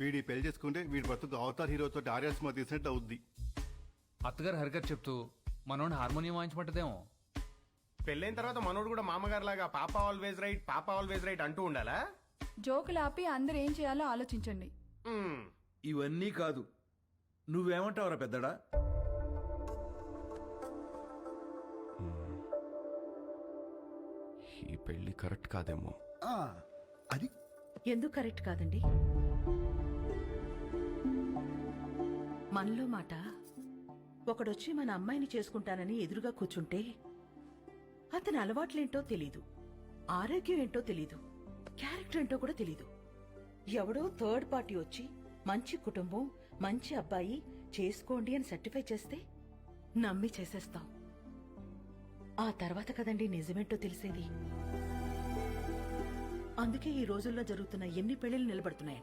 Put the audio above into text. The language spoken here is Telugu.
వీడి పెళ్లి చేసుకుంటే వీడి బతుకు అవతార్ హీరోతో ఆర్యా సినిమా తీసినట్టు అవుద్ది. అత్తగారు హరిగారు చెప్తూ మనోడిని హార్మోనియం వాయించమంటదేమో. పెళ్ళైన తర్వాత మనోడు కూడా మామగారు లాగా పాప ఆల్వేజ్ రైట్ అంటూ ఉండాలా? జోకులు ఆపి అందరు ఏం చేయాలో ఆలోచించండి. ఇవన్నీ కాదు, నువ్వేమంటావురా పెద్దడా? ఈ పెళ్లి కరెక్ట్ కాదేమో. అది ఎందుకు కరెక్ట్ కాదండి? మనలో మాట ఒకడొచ్చి మన అమ్మాయిని చేసుకుంటానని ఎదురుగా కూర్చుంటే అతని అలవాట్లేంటో తెలీదు, ఆరోగ్యం ఏంటో తెలీదు, క్యారెక్టర్ ఏంటో కూడా తెలీదు. ఎవడో థర్డ్ పార్టీ వచ్చి మంచి కుటుంబం, మంచి అబ్బాయి చేసుకోండి అని సర్టిఫై చేస్తే నమ్మి చేసేస్తాం. ఆ తర్వాత కదండి నిజమేంటో తెలిసేది. అందుకే ఈ రోజుల్లో జరుగుతున్న ఎన్ని పెళ్లిళ్ళు నిలబడుతున్నాయి.